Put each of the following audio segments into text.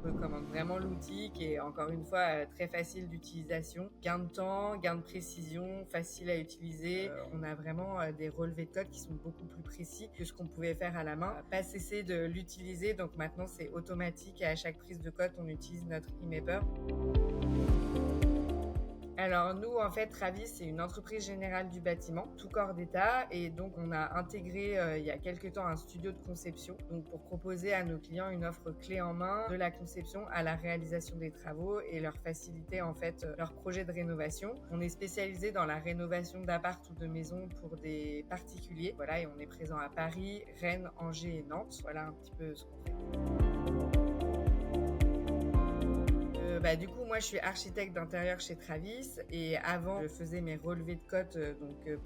Je recommande vraiment l'outil qui est encore une fois très facile d'utilisation. Gain de temps, gain de précision, facile à utiliser. On a vraiment des relevés de code qui sont beaucoup plus précis que ce qu'on pouvait faire à la main. Pas cesser de l'utiliser, donc maintenant c'est automatique et à chaque prise de code, on utilise notre eMapper. Alors nous, en fait, Travis, c'est une entreprise générale du bâtiment, tout corps d'État, et donc on a intégré il y a quelque temps un studio de conception, donc pour proposer à nos clients une offre clé en main de la conception à la réalisation des travaux et leur faciliter en fait leur projet de rénovation. On est spécialisé dans la rénovation d'appart ou de maisons pour des particuliers, voilà, et on est présent à Paris, Rennes, Angers et Nantes. Voilà un petit peu ce qu'on fait. Du coup, moi, je suis architecte d'intérieur chez Travis et avant, je faisais mes relevés de cotes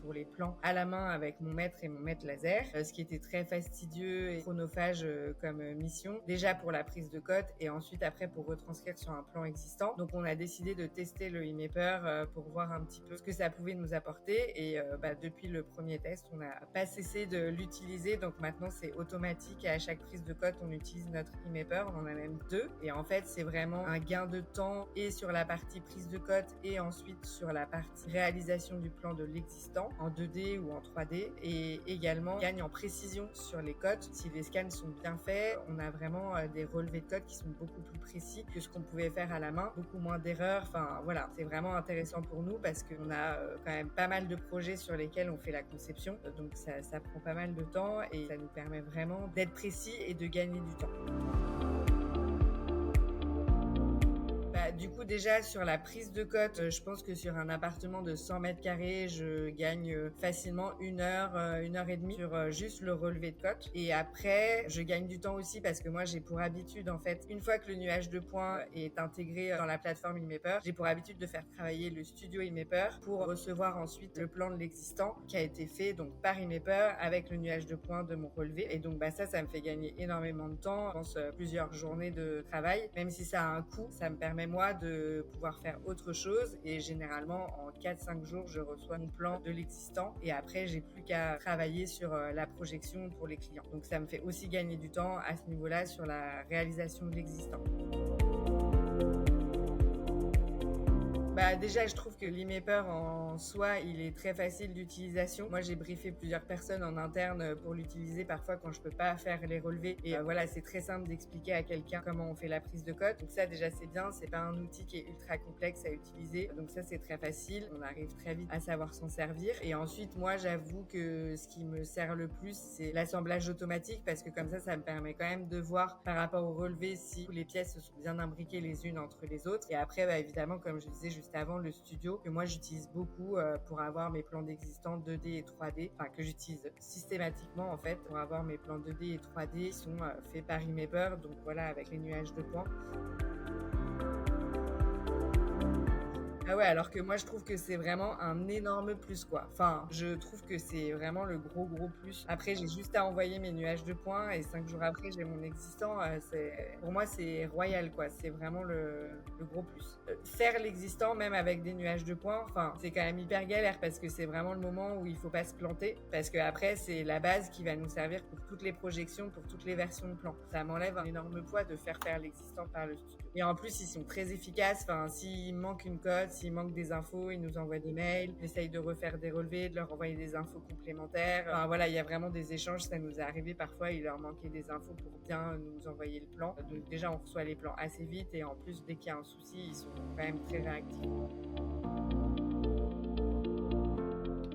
pour les plans à la main avec mon mètre et mon mètre laser, ce qui était très fastidieux et chronophage comme mission. Déjà pour la prise de cote et ensuite après pour retranscrire sur un plan existant. Donc, on a décidé de tester le eMapper pour voir un petit peu ce que ça pouvait nous apporter et depuis le premier test, on n'a pas cessé de l'utiliser. Donc maintenant, c'est automatique et à chaque prise de cote, on utilise notre eMapper. On en a même 2 et en fait, c'est vraiment un gain de temps et sur la partie prise de cote et ensuite sur la partie réalisation du plan de l'existant en 2D ou en 3D et également gagne en précision sur les cotes. Si les scans sont bien faits, on a vraiment des relevés de cotes qui sont beaucoup plus précis que ce qu'on pouvait faire à la main, beaucoup moins d'erreurs. Enfin voilà, c'est vraiment intéressant pour nous parce qu'on a quand même pas mal de projets sur lesquels on fait la conception, donc ça prend pas mal de temps et ça nous permet vraiment d'être précis et de gagner du temps. Du coup, déjà, sur la prise de cote, je pense que sur un appartement de 100 mètres carrés, je gagne facilement 1 heure et demie sur juste le relevé de cote. Et après, je gagne du temps aussi parce que moi, j'ai pour habitude, en fait, une fois que le nuage de points est intégré dans la plateforme eMapper, j'ai pour habitude de faire travailler le studio eMapper pour recevoir ensuite le plan de l'existant qui a été fait donc par eMapper avec le nuage de points de mon relevé. Et donc, ça me fait gagner énormément de temps. Je pense plusieurs journées de travail. Même si ça a un coût, ça me permet moi de pouvoir faire autre chose et généralement en 4-5 jours je reçois mon plan de l'existant et après j'ai plus qu'à travailler sur la projection pour les clients. Donc ça me fait aussi gagner du temps à ce niveau-là sur la réalisation de l'existant. Déjà, je trouve que l'eMapper en soi, il est très facile d'utilisation. Moi, j'ai briefé plusieurs personnes en interne pour l'utiliser parfois quand je peux pas faire les relevés. Et voilà, c'est très simple d'expliquer à quelqu'un comment on fait la prise de cote. Donc ça, déjà, c'est bien. C'est pas un outil qui est ultra complexe à utiliser. Donc ça, c'est très facile. On arrive très vite à savoir s'en servir. Et ensuite, moi, j'avoue que ce qui me sert le plus, c'est l'assemblage automatique parce que comme ça me permet quand même de voir par rapport au relevé si les pièces sont bien imbriquées les unes entre les autres. Et après, évidemment, comme je disais juste avant, le studio que moi j'utilise beaucoup pour avoir mes plans d'existence 2D et 3D, enfin que j'utilise systématiquement en fait pour avoir mes plans 2D et 3D qui sont faits par eMapper, donc voilà avec les nuages de points. Ah ouais, alors que moi je trouve que c'est vraiment un énorme plus quoi. Enfin, je trouve que c'est vraiment le gros plus. Après, j'ai juste à envoyer mes nuages de points et 5 jours après, j'ai mon existant. Pour moi, c'est royal quoi. C'est vraiment le gros plus. Faire l'existant même avec des nuages de points, enfin, c'est quand même hyper galère parce que c'est vraiment le moment où il faut pas se planter parce que après, c'est la base qui va nous servir pour toutes les projections, pour toutes les versions de plan. Ça m'enlève un énorme poids de faire l'existant par le studio. Et en plus, ils sont très efficaces. Enfin, s'il manque une cote, s'il manque des infos, ils nous envoient des mails, on essaye de refaire des relevés, de leur envoyer des infos complémentaires. Enfin voilà, il y a vraiment des échanges, ça nous est arrivé parfois, il leur manquait des infos pour bien nous envoyer le plan. Donc déjà, on reçoit les plans assez vite et en plus, dès qu'il y a un souci, ils sont quand même très réactifs.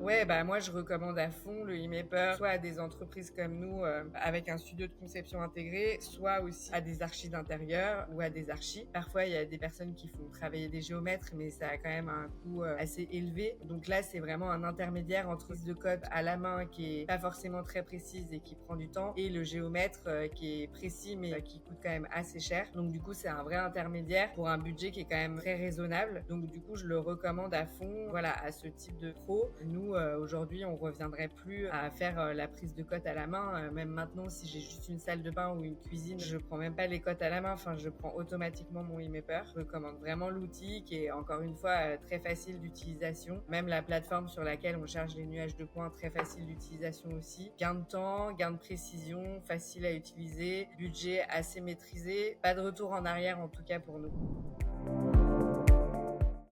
Ouais, moi je recommande à fond le eMapper, soit à des entreprises comme nous avec un studio de conception intégré, soit aussi à des archis d'intérieur ou à des archis. Parfois il y a des personnes qui font travailler des géomètres, mais ça a quand même un coût assez élevé. Donc là c'est vraiment un intermédiaire entre prise de code à la main qui est pas forcément très précise et qui prend du temps, et le géomètre qui est précis mais qui coûte quand même assez cher. Donc du coup c'est un vrai intermédiaire pour un budget qui est quand même très raisonnable. Donc du coup je le recommande à fond, voilà, à ce type de pro. Nous aujourd'hui, on reviendrait plus à faire la prise de cote à la main. Même maintenant, si j'ai juste une salle de bain ou une cuisine, je prends même pas les cotes à la main. Enfin, je prends automatiquement mon Imaper. Je recommande vraiment l'outil qui est encore une fois très facile d'utilisation. Même la plateforme sur laquelle on charge les nuages de points, très facile d'utilisation aussi. Gain de temps, gain de précision, facile à utiliser, budget assez maîtrisé. Pas de retour en arrière en tout cas pour nous.